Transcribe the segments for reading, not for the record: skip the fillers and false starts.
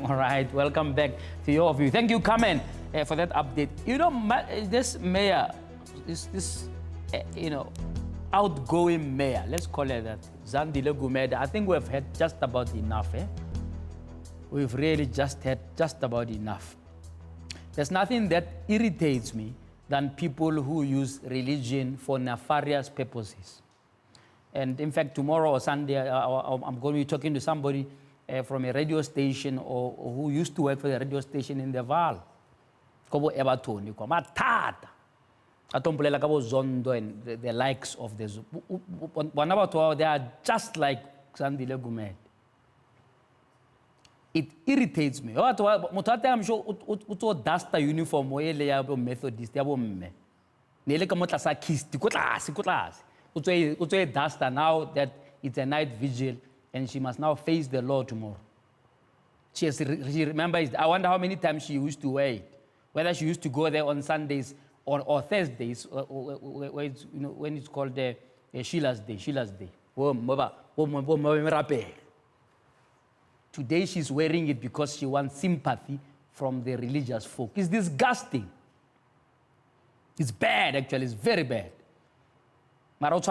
All right, welcome back to all of you. Thank you, Carmen, for that update. You know, this mayor, this outgoing mayor, let's call it that, Zandile Gumede, I think we've had just about enough. We've really just had just about enough. There's nothing that irritates me than people who use religion for nefarious purposes. And in fact, tomorrow or Sunday, I'm going to be talking to somebody from a radio station or who used to work for the radio station in the Val. Kobo Everton, you come Tata. Atompulela Kabo Zondo and the likes of the Wanabato, they are just like Zandile Gumede. It irritates me. I'm sure uto dasta uniform wele yabo Methodist yabo mme. Nele kamotla sa kisti kutlas. Uto dasta now that it's a night vigil and she must now face the Lord tomorrow. She remembers. I wonder how many times she used to wear it. Whether she used to go there on Sundays or Thursdays, when it's called Sheila's Day. Today she's wearing it because she wants sympathy from the religious folk. It's disgusting. It's bad, actually. It's very bad. It's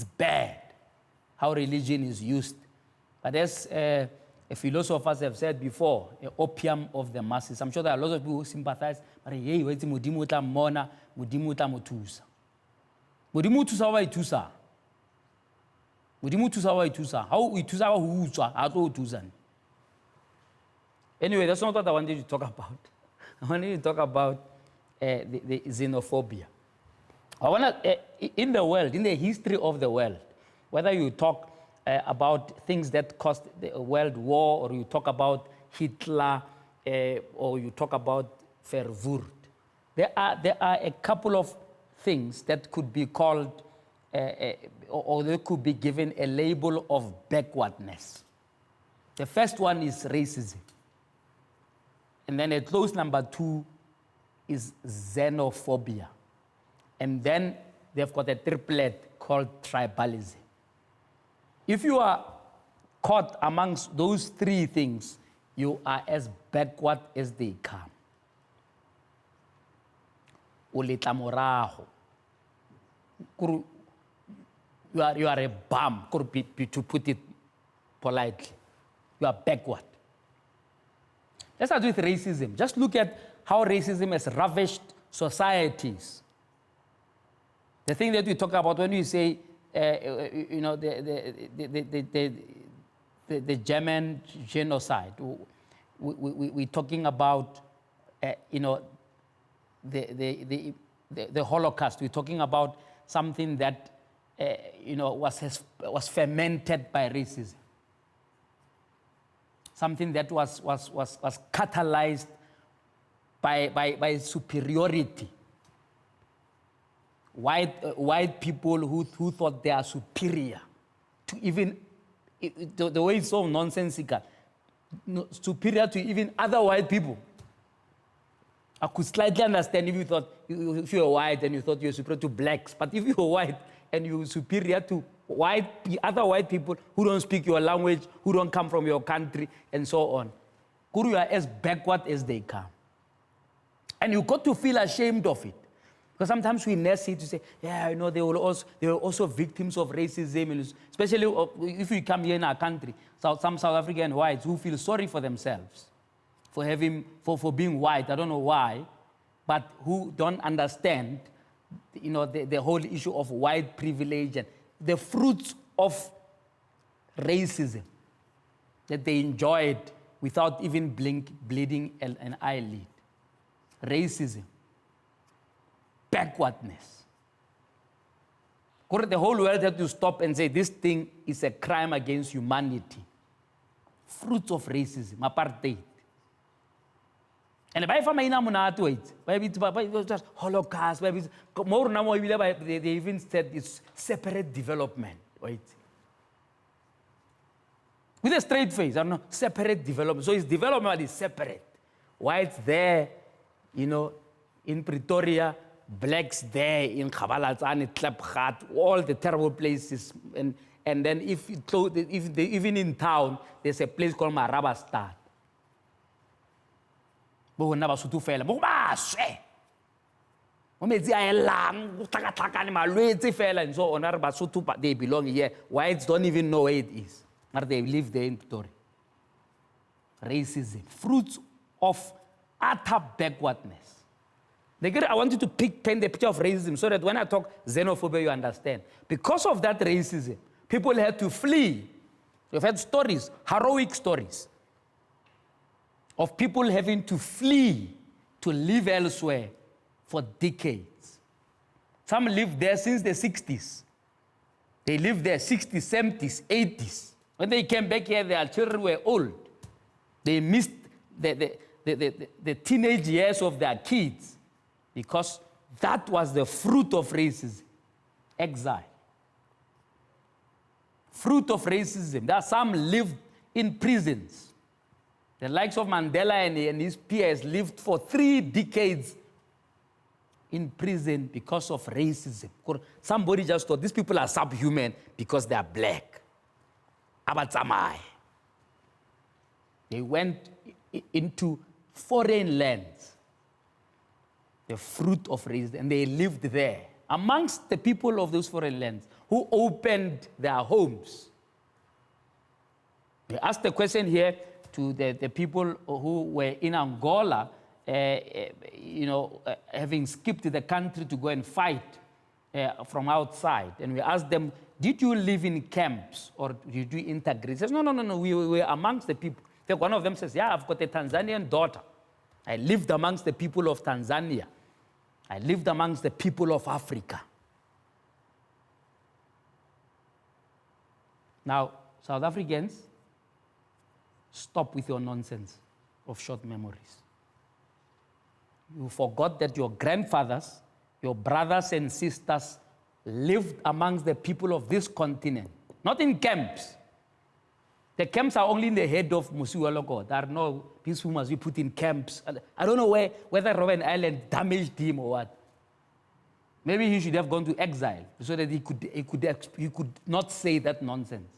bad how religion is used. But as philosophers have said before, an opium of the masses. I'm sure there are lots of people who sympathize, but hey, wait, mudimu ta mona, mudimu ta mutusa. Mudimu tusa wa itusa. Mudimu tusa wa itusa. How itusa wa huusa, how utusa. Anyway, that's not what I wanted to talk about. I wanted to talk about the xenophobia. I want to, in the world, in the history of the world, whether you talk about things that caused the world war, or you talk about Hitler, or you talk about Verwoerd, there are a couple of things that could be called, or they could be given a label of backwardness. The first one is racism. And then a close number 2 is xenophobia. And then they've got a triplet called tribalism. If you are caught amongst those 3 things, you are as backward as they come. You are a bum, to put it politely. You are backward. Let's start with racism. Just look at how racism has ravished societies. The thing that we talk about when we say, the German genocide, we're talking about, the Holocaust. We're talking about something that, was fermented by racism. Something that was catalyzed by superiority. White people who thought they are superior to even, the way it's so nonsensical, superior to even other white people. I could slightly understand if you thought, if you were white and you thought you were superior to blacks, but if you were white and you were superior to other white people who don't speak your language, who don't come from your country, and so on, you are as backward as they come. And you got to feel ashamed of it. Because sometimes we nurse it to say, yeah, they were also victims of racism, and especially if you come here in our country, some South African whites who feel sorry for themselves for being white, I don't know why, but who don't understand, the whole issue of white privilege and the fruits of racism that they enjoyed without even bleeding an eyelid. Racism. Backwardness. The whole world had to stop and say this thing is a crime against humanity. Fruits of racism, apartheid. And by Holocaust, more now they even said it's separate development. Wait. With a straight face, I don't know, separate development. So it's development is separate. Whites there, in Pretoria, blacks there in Khabalatsane, Klapgat, all the terrible places. And then even in town, there's a place called Marabastad. But we never to fail. And so on, they belong here. Whites don't even know where it is. But they live there in Pretoria. Racism, fruits of utter backwardness. I want you to paint the picture of racism so that when I talk xenophobia, you understand. Because of that racism, people had to flee. We've had stories, heroic stories, of people having to flee to live elsewhere for decades. Some lived there since the 60s. They lived there 60s, 70s, 80s. When they came back here, their children were old. They missed the teenage years of their kids because that was the fruit of racism, exile. Fruit of racism. There are some lived in prisons. The likes of Mandela and his peers lived for 3 decades in prison because of racism. Somebody just thought these people are subhuman because they are black. Abatsamai. They went into foreign lands, the fruit of racism, and they lived there. Amongst the people of those foreign lands who opened their homes. We asked the question here to the people who were in Angola, having skipped the country to go and fight from outside. And we asked them, did you live in camps or did you integrate? He says, no, we were amongst the people. One of them says, yeah, I've got a Tanzanian daughter. I lived amongst the people of Tanzania. I lived amongst the people of Africa. Now, South Africans, stop with your nonsense of short memories. You forgot that your grandfathers, your brothers and sisters lived amongst the people of this continent, not in camps. The camps are only in the head of Musiwaloko. There are no people who must be put in camps. I don't know whether Robben Island damaged him or what. Maybe he should have gone to exile so that he could not say that nonsense.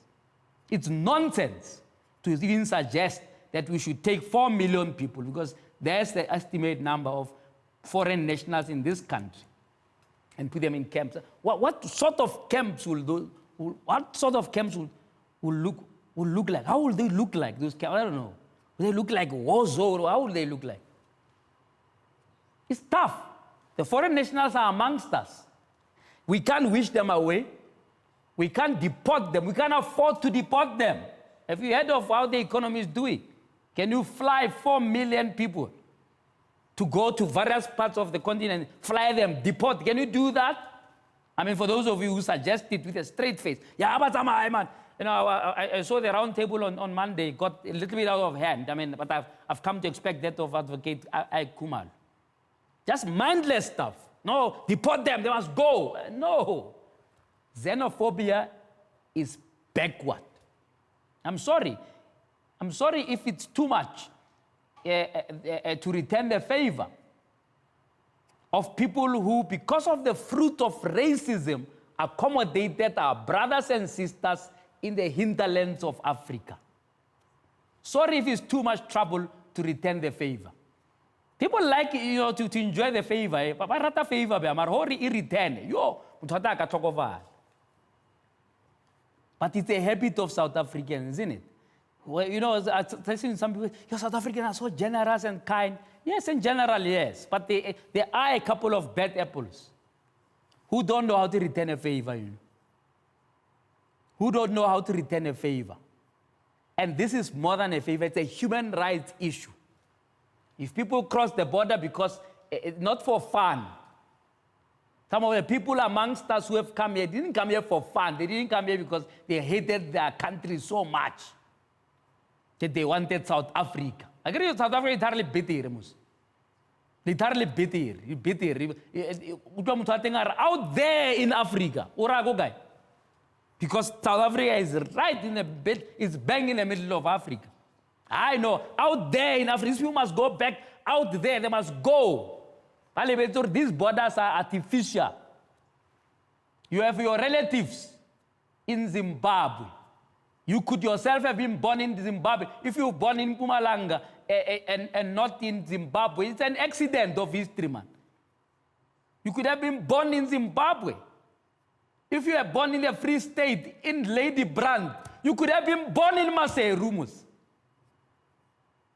It's nonsense to even suggest that we should take 4 million people because there's the estimate number of foreign nationals in this country and put them in camps. What sort of camps will look like? How will they look like, those camps? I don't know. Will they look like war zone? How will they look like? It's tough. The foreign nationals are amongst us. We can't wish them away. We can't deport them. We can't afford to deport them. Have you heard of how the economy is doing? Can you fly 4 million people to go to various parts of the continent, fly them, deport? Can you do that? I mean, for those of you who suggest it with a straight face, yeah, but man. I saw the round table on Monday, got a little bit out of hand. I mean, but I've come to expect that of Advocate Kumal. Just mindless stuff. No, deport them, they must go. No. Xenophobia is backward. I'm sorry if it's too much to return the favor of people who, because of the fruit of racism, accommodated our brothers and sisters in the hinterlands of Africa. Sorry if it's too much trouble to return the favor. People like, to enjoy the favor. Papa rata favor, but hori return. But it's a habit of South Africans, isn't it? Well, I've seen some people, South Africans are so generous and kind. Yes, in general, yes. But there are a couple of bad apples who don't know how to return a favor, Who don't know how to return a favor. And this is more than a favor, it's a human rights issue. If people cross the border because, not for fun, some of the people amongst us who have come here didn't come here for fun. They didn't come here because they hated their country so much that they wanted South Africa. I agree with South Africa, it's hardly bitter. Literally bitter. Out there in Africa, because South Africa is right in the bit, it's bang in the middle of Africa. I know, out there in Africa, these people must go back out there, they must go. These borders are artificial. You have your relatives in Zimbabwe. You could yourself have been born in Zimbabwe. If you were born in Mpumalanga and not in Zimbabwe, it's an accident of history, man. You could have been born in Zimbabwe. If you were born in a free state, in Lady Brand, you could have been born in Masai Rumus.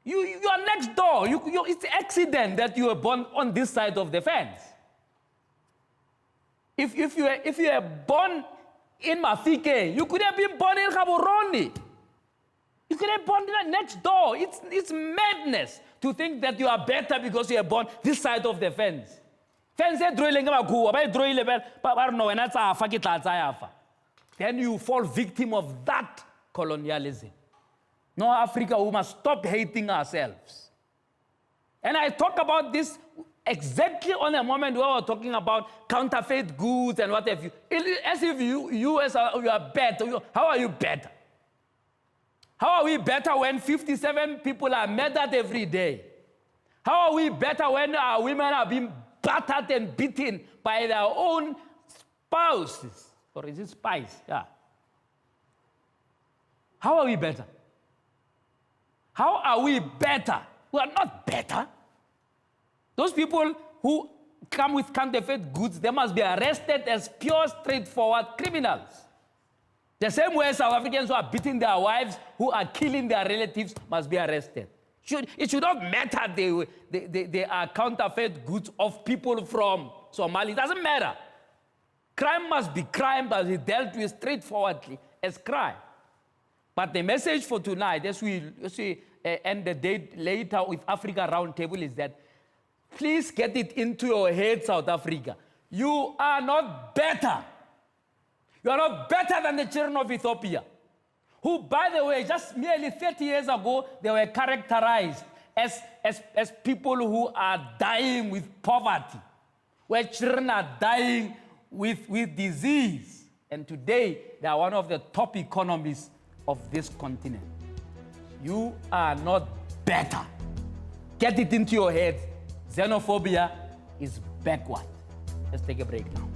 You are next door. It's an accident that you were born on this side of the fence. If you were born in Mafike, you could have been born in Gaborone. You could have been born next door. It's madness to think that you are better because you are born this side of the fence. Then you fall victim of that colonialism. No, Africa, we must stop hating ourselves. And I talk about this exactly on a moment where we're talking about counterfeit goods and what have you. As if you are better. How are you better? How are we better when 57 people are murdered every day? How are we better when our women are being battered and beaten by their own spouses? Or is it spies? Yeah. How are we better? How are we better? We are not better. Those people who come with counterfeit goods, they must be arrested as pure, straightforward criminals. The same way South Africans who are beating their wives, who are killing their relatives, must be arrested. It should not matter they are counterfeit goods of people from Somalia. It doesn't matter. Crime must be crime, but be dealt with straightforwardly as crime. But the message for tonight, as we end the day later with Africa Roundtable, is that please get it into your head, South Africa. You are not better. You are not better than the children of Ethiopia, who, by the way, just merely 30 years ago, they were characterized as people who are dying with poverty, where children are dying with disease. And today, they are one of the top economies of this continent. You are not better. Get it into your head. Xenophobia is backward. Let's take a break now.